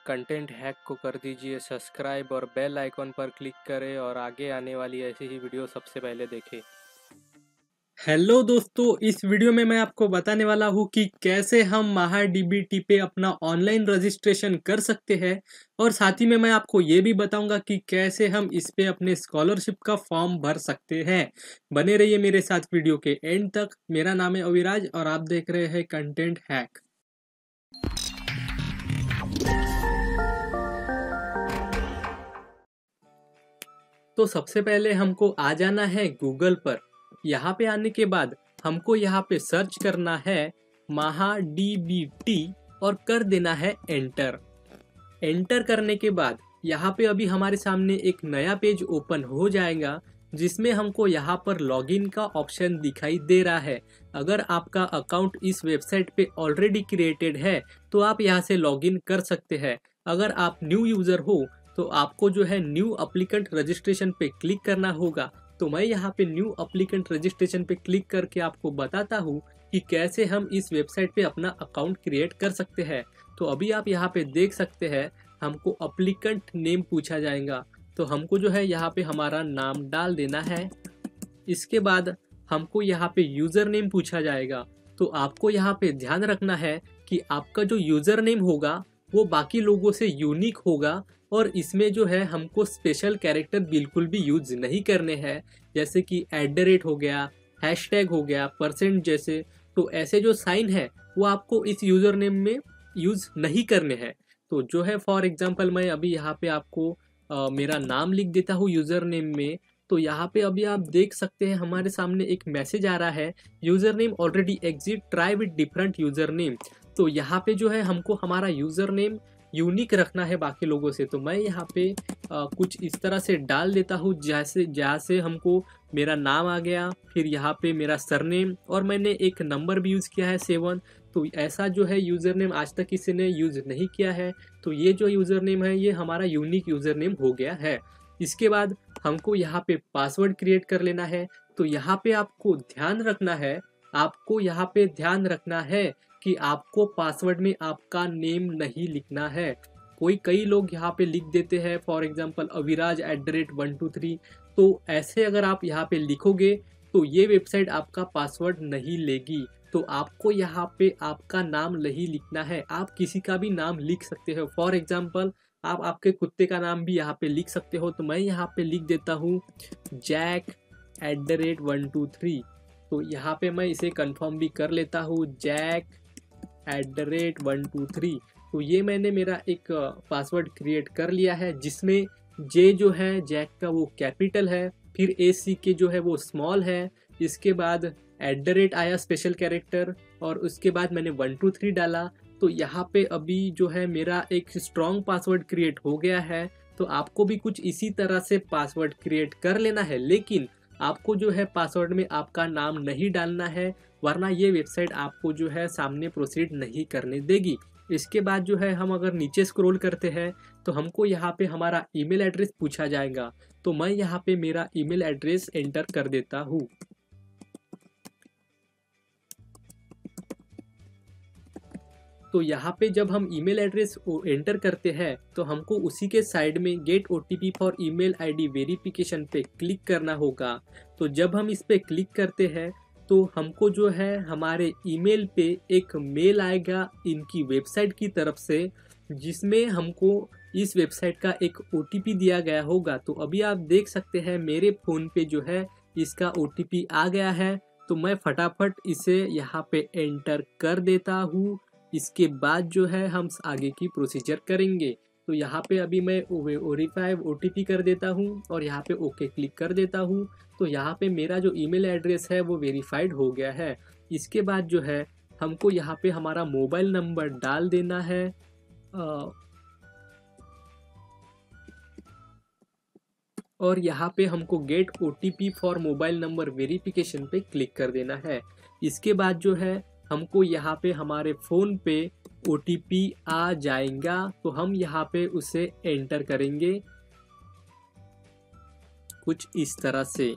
Content hack को कर दीजिए सब्सक्राइब और बेल आइकॉन पर क्लिक करें और आगे आने वाली ऐसी ही वीडियो सबसे पहले देखें। हेलो दोस्तों, इस वीडियो में मैं आपको बताने वाला हूँ कि कैसे हम महाडीबीटी पे अपना ऑनलाइन रजिस्ट्रेशन कर सकते हैं और साथ ही में मैं आपको ये भी बताऊंगा कि कैसे हम इस पे अपने स्कॉलरशिप का फॉर्म भर सकते हैं। बने रहिए मेरे साथ वीडियो के एंड तक। मेरा नाम है अविराज और आप देख रहे हैं कंटेंट हैक। तो सबसे पहले हमको आ जाना है गूगल पर। यहाँ पे आने के बाद हमको यहाँ पे सर्च करना है महाडीबीटी और कर देना है एंटर। एंटर करने के बाद यहाँ पे अभी हमारे सामने एक नया पेज ओपन हो जाएगा जिसमें हमको यहाँ पर लॉगिन का ऑप्शन दिखाई दे रहा है। अगर आपका अकाउंट इस वेबसाइट पे ऑलरेडी क्रिएटेड है तो आप यहाँ से लॉगिन कर सकते हैं। अगर आप न्यू यूजर हो तो आपको जो है न्यू अप्लीकेंट रजिस्ट्रेशन पे क्लिक करना होगा। तो मैं यहाँ पे न्यू अप्लीकेंट रजिस्ट्रेशन पे क्लिक करके आपको बताता हूँ कि कैसे हम इस वेबसाइट पे अपना अकाउंट क्रिएट कर सकते हैं। तो अभी आप यहाँ पे देख सकते हैं हमको अप्लीकेंट नेम पूछा जाएगा। तो हमको जो है यहाँ पे हमारा नाम डाल देना है। इसके बाद हमको यहाँ पे यूजर नेम पूछा जाएगा। तो आपको यहाँ पे ध्यान रखना है कि आपका जो यूजर नेम होगा वो बाकी लोगों से यूनिक होगा और इसमें जो है हमको स्पेशल कैरेक्टर बिल्कुल भी यूज नहीं करने हैं, जैसे कि @ हो गया, हैशटैग हो गया, परसेंट जैसे। तो ऐसे जो साइन है वो आपको इस यूजर नेम में यूज नहीं करने हैं। तो जो है फॉर एग्जांपल मैं अभी यहाँ पे आपको मेरा नाम लिख देता हूँ यूजर नेम में। तो यहाँ पे अभी आप देख सकते हैं हमारे सामने एक मैसेज आ रहा है, user name already exit, try with different user name. तो यहाँ पे जो है हमको हमारा यूजर नेम यूनिक रखना है बाकी लोगों से। तो मैं यहाँ पे कुछ इस तरह से डाल देता हूँ जैसे जहाँ से हमको मेरा नाम आ गया, फिर यहाँ पे मेरा सरनेम और मैंने एक नंबर भी यूज़ किया है 7। तो ऐसा जो है यूज़र नेम आज तक किसी ने यूज़ नहीं किया है। तो ये जो यूज़र नेम है ये हमारा यूनिक यूज़र नेम हो गया है। इसके बाद हमको यहाँ पे पासवर्ड क्रिएट कर लेना है। तो यहाँ पे आपको यहाँ पे ध्यान रखना है कि आपको पासवर्ड में आपका नेम नहीं लिखना है। कई लोग यहाँ पे लिख देते हैं फॉर एग्जांपल अविराज @123। तो ऐसे अगर आप यहाँ पे लिखोगे तो ये वेबसाइट आपका पासवर्ड नहीं लेगी। तो आपको यहाँ पे आपका नाम नहीं लिखना है, आप किसी का भी नाम लिख सकते हो। फॉर एग्जांपल आप आपके कुत्ते का नाम भी यहाँ पे लिख सकते हो। तो मैं यहाँ पे लिख देता हूँ जैक @123। तो यहाँ पे मैं इसे कंफर्म भी कर लेता हूँ, जैक @123। तो ये मैंने मेरा एक पासवर्ड क्रिएट कर लिया है जिसमें जे जो है जैक का वो कैपिटल है, फिर AC के जो है वो स्मॉल है, इसके बाद @ आया स्पेशल कैरेक्टर और उसके बाद मैंने 123 डाला। तो यहाँ पे अभी जो है मेरा एक स्ट्रॉन्ग पासवर्ड क्रिएट हो गया है। तो आपको भी कुछ इसी तरह से पासवर्ड क्रिएट कर लेना है, लेकिन आपको जो है पासवर्ड में आपका नाम नहीं डालना है, वरना ये वेबसाइट आपको जो है सामने प्रोसीड नहीं करने देगी। इसके बाद जो है हम अगर नीचे स्क्रॉल करते हैं तो हमको यहाँ पे हमारा ईमेल एड्रेस पूछा जाएगा। तो मैं यहाँ पे मेरा ईमेल एड्रेस एंटर कर देता हूँ। तो यहाँ पे जब हम ईमेल एड्रेस एंटर करते हैं तो हमको उसी के साइड में get OTP for email ID verification पे क्लिक करना होगा। तो जब हम इस पे क्लिक करते हैं तो हमको जो है हमारे ईमेल पे एक मेल आएगा इनकी वेबसाइट की तरफ से, जिसमें हमको इस वेबसाइट का एक OTP दिया गया होगा। तो अभी आप देख सकते हैं मेरे फ़ोन पे जो है इसका OTP आ गया है। तो मैं फटाफट इसे यहाँ पे एंटर कर देता हूँ। इसके बाद जो है हम आगे की प्रोसीजर करेंगे। तो यहाँ पे अभी मैं वेरीफाई OTP कर देता हूँ और यहाँ पे ओके क्लिक कर देता हूँ। तो यहाँ पे मेरा जो ईमेल एड्रेस है वो वेरीफाइड हो गया है। इसके बाद जो है हमको यहाँ पे हमारा मोबाइल नंबर डाल देना है और यहाँ पे हमको get OTP for mobile number verification पे क्लिक कर देना है। इसके बाद जो है हमको यहाँ पे हमारे फ़ोन पे OTP आ जाएगा। तो हम यहाँ पे उसे एंटर करेंगे कुछ इस तरह से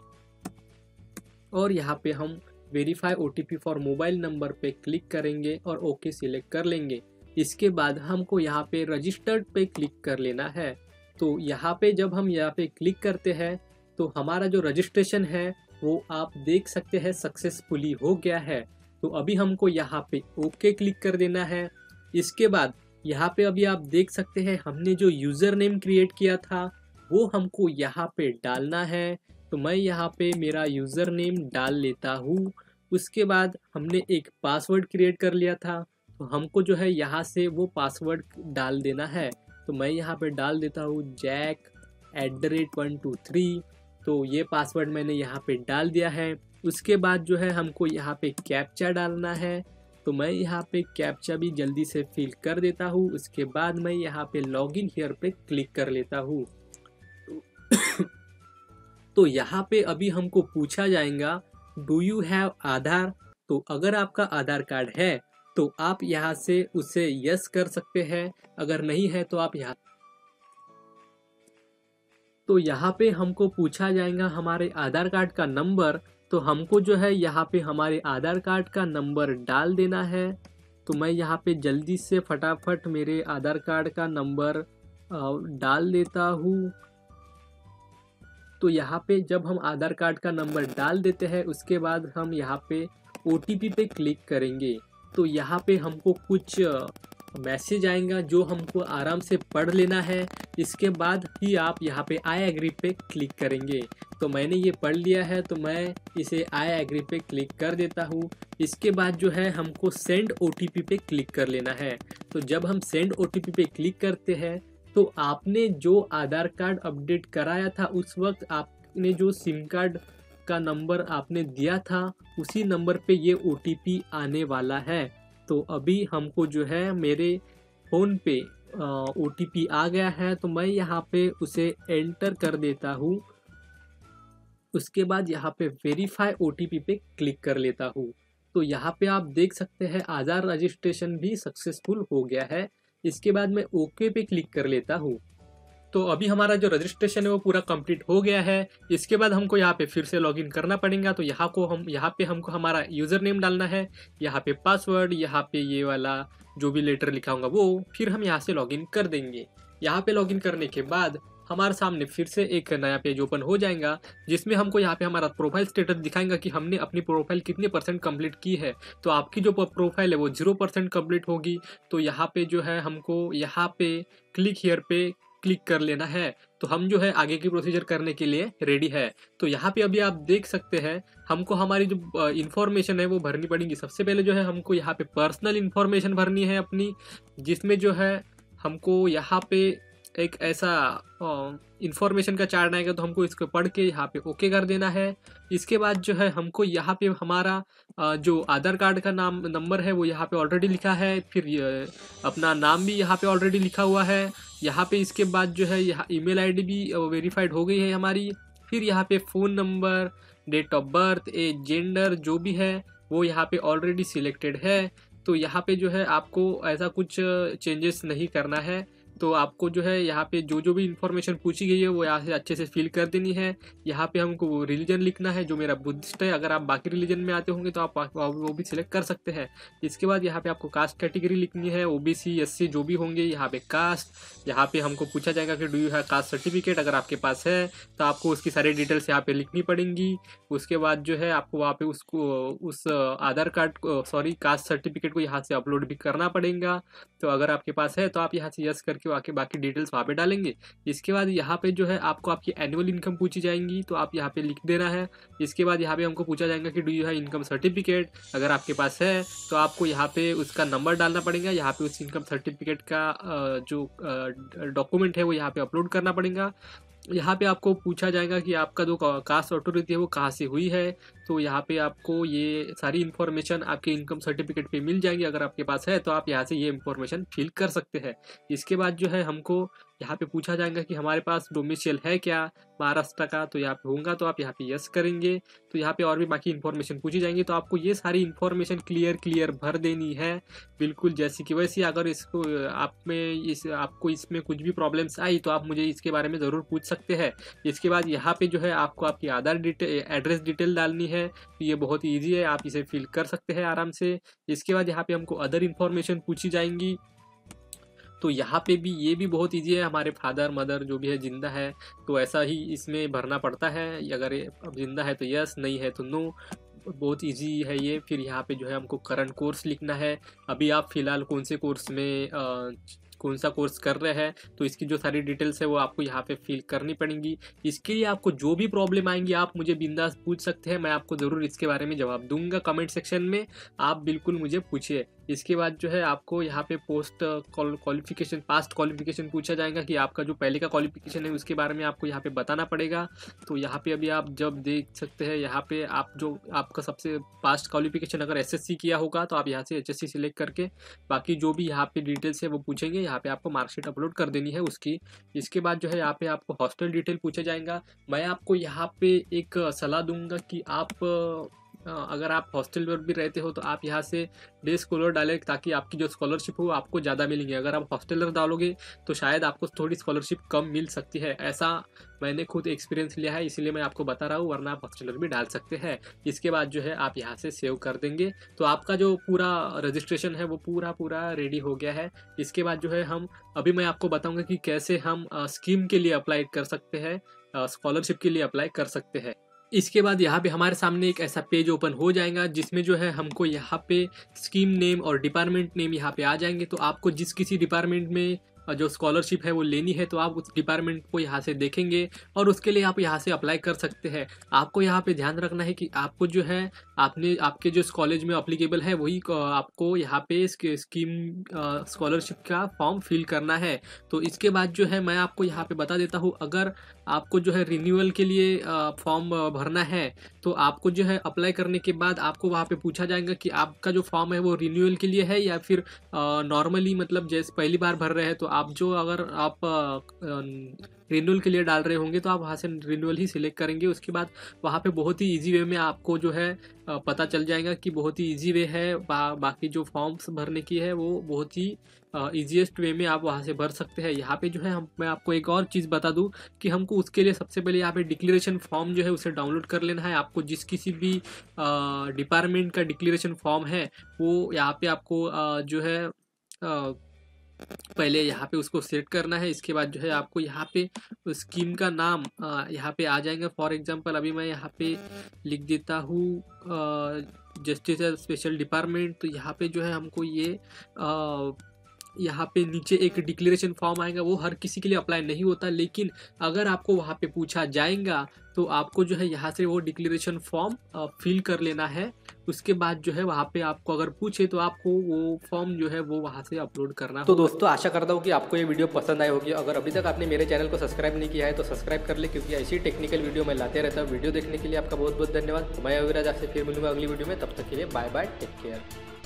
और यहाँ पे हम verify OTP for mobile number पे क्लिक करेंगे और ओके सिलेक्ट कर लेंगे। इसके बाद हमको यहाँ पे रजिस्टर्ड पे क्लिक कर लेना है। तो यहाँ पे जब हम यहाँ पे क्लिक करते हैं तो हमारा जो रजिस्ट्रेशन है वो आप देख सकते हैं सक्सेसफुली हो गया है। तो अभी हमको यहाँ पे ओके क्लिक कर देना है। इसके बाद यहाँ पे अभी आप देख सकते हैं हमने जो यूज़र नेम क्रिएट किया था वो हमको यहाँ पे डालना है। तो मैं यहाँ पे मेरा यूज़र नेम डाल लेता हूँ। उसके बाद हमने एक पासवर्ड क्रिएट कर लिया था, तो हमको जो है यहाँ से वो पासवर्ड डाल देना है। तो मैं यहाँ पे डाल देता हूँ jack@123। तो ये पासवर्ड मैंने यहाँ पे डाल दिया है। उसके बाद जो है हमको यहाँ पे कैप्चा डालना है। तो मैं यहाँ पे कैप्चा भी जल्दी से फिल कर देता हूँ। उसके बाद मैं यहाँ पे लॉगिन हियर पे क्लिक कर लेता हूँ। तो यहाँ पे अभी हमको पूछा जाएगा डू यू हैव आधार। तो अगर आपका आधार कार्ड है तो आप यहाँ से उसे यस कर सकते हैं, अगर नहीं है तो आप यहाँ पे हमको पूछा जाएगा हमारे आधार कार्ड का नंबर। तो हमको जो है यहाँ पे हमारे आधार कार्ड का नंबर डाल देना है। तो मैं यहाँ पे जल्दी से फटाफट मेरे आधार कार्ड का नंबर डाल देता हूँ। तो यहाँ पे जब हम आधार कार्ड का नंबर डाल देते हैं उसके बाद हम यहाँ पे OTP पे क्लिक करेंगे। तो यहाँ पे हमको कुछ मैसेज आएगा जो हमको आराम से पढ़ लेना है। इसके बाद ही आप यहाँ पे आई एग्री पे क्लिक करेंगे। तो मैंने ये पढ़ लिया है तो मैं इसे आई एग्री पे क्लिक कर देता हूँ। इसके बाद जो है हमको सेंड OTP पे क्लिक कर लेना है। तो जब हम सेंड OTP पे क्लिक करते हैं तो आपने जो आधार कार्ड अपडेट कराया था उस वक्त आपने जो सिम कार्ड का नंबर आपने दिया था उसी नंबर पे ये OTP आने वाला है। तो अभी हमको जो है मेरे फ़ोन पे OTP आ गया है, तो मैं यहाँ पे उसे एंटर कर देता हूँ। उसके बाद यहाँ पे वेरीफाई OTP पे क्लिक कर लेता हूँ। तो यहाँ पे आप देख सकते हैं आधार रजिस्ट्रेशन भी सक्सेसफुल हो गया है। इसके बाद मैं ओके पे क्लिक कर लेता हूँ। तो अभी हमारा जो रजिस्ट्रेशन है वो पूरा कंप्लीट हो गया है। इसके बाद हमको यहाँ पे फिर से लॉगिन करना पड़ेगा। तो यहाँ पे हमको हमारा यूज़र नेम डालना है, यहाँ पे पासवर्ड, यहाँ पे ये वाला जो भी लेटर लिखा होगा वो, फिर हम यहाँ से लॉगिन कर देंगे। यहाँ पे लॉगिन करने के बाद हमारे सामने फिर से एक नया पेज ओपन हो जाएगा जिसमें हमको यहाँ पे हमारा प्रोफाइल स्टेटस दिखाएगा कि हमने अपनी प्रोफाइल कितने % कंप्लीट की है। तो आपकी जो प्रोफाइल है वो 0% कंप्लीट होगी। तो यहाँ पे जो है हमको यहाँ पे क्लिक हियर पे क्लिक कर लेना है। तो हम जो है आगे की प्रोसीजर करने के लिए रेडी है। तो यहाँ पे अभी आप देख सकते हैं हमको हमारी जो इन्फॉर्मेशन है वो भरनी पड़ेगी। सबसे पहले जो है हमको यहाँ पे पर्सनल इन्फॉर्मेशन भरनी है अपनी, जिसमें जो है हमको यहाँ पे एक ऐसा इन्फॉर्मेशन का चार्ट आएगा। तो हमको इसको पढ़ के यहाँ पे ओके कर देना है। इसके बाद जो है हमको यहाँ पे हमारा जो आधार कार्ड का नंबर है वो यहाँ पे ऑलरेडी लिखा है, फिर अपना नाम भी यहाँ पे ऑलरेडी लिखा हुआ है। यहाँ पे इसके बाद जो है यहाँ ईमेल आईडी भी वेरीफाइड हो गई है हमारी। फिर यहाँ पे phone number, date of birth, age, gender जो भी है वो यहाँ पे ऑलरेडी सिलेक्टेड है। तो यहाँ पे जो है आपको ऐसा कुछ चेंजेस नहीं करना है। तो आपको जो है यहाँ पे जो भी इन्फॉर्मेशन पूछी गई है वो यहाँ से अच्छे से फिल कर देनी है। यहाँ पे हमको रिलीजन लिखना है, जो मेरा बुद्धिस्ट है। अगर आप बाकी रिलीजन में आते होंगे तो आप वो भी सिलेक्ट कर सकते हैं। इसके बाद यहाँ पे आपको कास्ट कैटेगरी लिखनी है, OBC, SC जो भी होंगे यहाँ पे कास्ट। यहाँ पे हमको पूछा जाएगा कि do you have caste certificate. अगर आपके पास है तो आपको उसकी सारी डिटेल्स यहाँ पे लिखनी पड़ेंगी। उसके बाद जो है आपको वहाँ पे उस आधार कार्ड कास्ट सर्टिफिकेट को यहाँ से अपलोड भी करना पड़ेगा। तो अगर आपके पास है तो आप यहाँ से यस करके आके बाकी डिटेल्स वहाँ पे डालेंगे। इसके बाद यहाँ पे जो है आपको आपकी एनुअल इनकम पूछी जाएंगी, तो आप यहाँ पे लिख देना है। इसके बाद यहाँ पे हमको पूछा जाएगा कि do you have income certificate. अगर आपके पास है तो आपको यहाँ पे उसका नंबर डालना पड़ेगा। यहाँ पे उस इनकम सर्टिफिकेट का जो डॉक्यूमेंट है वो यहाँ पे अपलोड करना पड़ेगा। यहाँ पे आपको पूछा जाएगा कि आपका जो कास्ट अथॉरिटी है वो कहाँ से हुई है। तो यहाँ पे आपको ये सारी इन्फॉर्मेशन आपके इनकम सर्टिफिकेट पे मिल जाएगी। अगर आपके पास है तो आप यहाँ से ये इन्फॉर्मेशन फिल कर सकते हैं। इसके बाद जो है हमको यहाँ पे पूछा जाएगा कि हमारे पास डोमिसाइल है क्या महाराष्ट्र का। तो यहाँ पे होगा तो आप यहाँ पे यस करेंगे। तो यहाँ पे और भी बाकी इन्फॉर्मेशन पूछी जाएंगी। तो आपको ये सारी इन्फॉर्मेशन क्लियर भर देनी है, बिल्कुल जैसी कि वैसी। अगर इसको आपको इसमें कुछ भी प्रॉब्लम्स आई तो आप मुझे इसके बारे में ज़रूर पूछ सकते हैं। इसके बाद यहाँ पे जो है आपको आपकी आधार एड्रेस डिटेल डालनी है। तो ये बहुत ईजी है, आप इसे फिल कर सकते हैं आराम से। इसके बाद यहाँ पे हमको अदर इन्फॉर्मेशन पूछी जाएंगी। तो यहाँ पे भी ये भी बहुत ईजी है, हमारे फादर मदर जो भी है जिंदा है तो ऐसा ही इसमें भरना पड़ता है, अगर अब जिंदा है तो यस, नहीं है तो नो। बहुत इजी है ये। फिर यहाँ पे जो है हमको करंट कोर्स लिखना है, अभी आप फिलहाल कौन से कोर्स में कौन सा कोर्स कर रहे हैं, तो इसकी जो सारी डिटेल्स है वो आपको यहाँ पे फिल करनी पड़ेंगी। इसके लिए आपको जो भी प्रॉब्लम आएंगी आप मुझे बिंदास पूछ सकते हैं, मैं आपको ज़रूर इसके बारे में जवाब दूंगा कमेंट सेक्शन में, आप बिल्कुल मुझे पूछिए। इसके बाद जो है आपको यहाँ पे पोस्ट क्वालिफिकेशन, पास्ट क्वालिफिकेशन पूछा जाएगा कि आपका जो पहले का क्वालिफिकेशन है उसके बारे में आपको यहाँ पे बताना पड़ेगा। तो यहाँ पे अभी आप जब देख सकते हैं यहाँ पे आप जो आपका सबसे पास्ट क्वालिफिकेशन अगर एसएससी किया होगा तो आप यहाँ से एचएससी सिलेक्ट करके बाकी जो भी यहाँ पे डिटेल्स है वो पूछेंगे, यहाँ पे आपको मार्कशीट अपलोड कर देनी है उसकी। इसके बाद जो है यहाँ पे आपको हॉस्टल डिटेल पूछा जाएगा। मैं आपको यहाँ पे एक सलाह दूंगा कि आप अगर आप हॉस्टल पर भी रहते हो तो आप यहाँ से डे स्कॉलर डालें ताकि आपकी जो स्कॉलरशिप हो आपको ज़्यादा मिलेंगी। अगर आप हॉस्टलर डालोगे तो शायद आपको थोड़ी स्कॉलरशिप कम मिल सकती है, ऐसा मैंने खुद एक्सपीरियंस लिया है इसलिए मैं आपको बता रहा हूँ, वरना आप हॉस्टलर भी डाल सकते हैं। इसके बाद जो है आप यहाँ से सेव कर देंगे तो आपका जो पूरा रजिस्ट्रेशन है वो पूरा रेडी हो गया है। इसके बाद जो है अभी मैं आपको बताऊँगा कि कैसे हम स्कीम के लिए अप्लाई कर सकते हैं, स्कॉलरशिप के लिए अप्लाई कर सकते हैं। इसके बाद यहाँ पे हमारे सामने एक ऐसा पेज ओपन हो जाएगा जिसमें जो है हमको यहाँ पे स्कीम नेम और डिपार्टमेंट नेम यहाँ पे आ जाएंगे। तो आपको जिस किसी डिपार्टमेंट में जो स्कॉलरशिप है वो लेनी है तो आप उस डिपार्टमेंट को यहाँ से देखेंगे और उसके लिए आप यहाँ से अप्लाई कर सकते हैं। आपको यहाँ पे ध्यान रखना है कि आपको जो है आपके जो कॉलेज में अप्लीकेबल है वही आपको यहाँ पे स्कीम स्कॉलरशिप का फॉर्म फिल करना है। तो इसके बाद जो है मैं आपको यहाँ पे बता देता हूँ, अगर आपको जो है रिन्यूअल के लिए फॉर्म भरना है तो आपको जो है अप्लाई करने के बाद आपको वहाँ पे पूछा जाएगा कि आपका जो फॉर्म है वो रिन्यूअल के लिए है या फिर नॉर्मली, मतलब जैसे पहली बार भर रहे हैं तो आप जो अगर आप रिन्यूअल के लिए डाल रहे होंगे तो आप वहाँ से रिन्यूअल ही सिलेक्ट करेंगे। उसके बाद वहाँ पे बहुत ही इजी वे में आपको जो है पता चल जाएगा कि बहुत ही इजी वे है, बाकी जो फॉर्म्स भरने की है वो बहुत ही ईजीएस्ट वे में आप वहाँ से भर सकते हैं। यहाँ पे जो है मैं आपको एक और चीज़ बता दूँ कि हमको उसके लिए सबसे पहले यहाँ पे डिक्लेरेशन फॉर्म जो है उसे डाउनलोड कर लेना है। आपको जिस किसी भी डिपार्टमेंट का डिक्लेरेशन फॉर्म है वो यहाँ पे आपको जो है पहले यहाँ पे उसको सेट करना है। इसके बाद जो है आपको यहाँ पे स्कीम का नाम यहाँ पे आ जाएगा। फॉर एग्जांपल अभी मैं यहाँ पे लिख देता हूँ जस्टिस स्पेशल डिपार्टमेंट। तो यहाँ पे जो है हमको ये यहाँ पे नीचे एक डिक्लेरेशन फॉर्म आएगा, वो हर किसी के लिए अप्लाई नहीं होता, लेकिन अगर आपको वहाँ पे पूछा जाएगा तो आपको जो है यहाँ से वो डिक्लेरेशन फॉर्म फिल कर लेना है। उसके बाद जो है वहाँ पे आपको अगर पूछे तो आपको वो फॉर्म जो है वो वहाँ से अपलोड करना। तो दोस्तों आशा करता हूँ कि आपको ये वीडियो पसंद आई होगी। अगर अभी तक आपने मेरे चैनल को सब्सक्राइब नहीं किया है तो सब्सक्राइब कर ले, क्योंकि ऐसी टेक्निकल वीडियो मैं लाते रहता हूँ। वीडियो देखने के लिए आपका बहुत बहुत धन्यवाद। मैं अविराज आपसे फिर मिलूंगा अगली वीडियो में, तब तक के लिए बाय बाय, टेक केयर।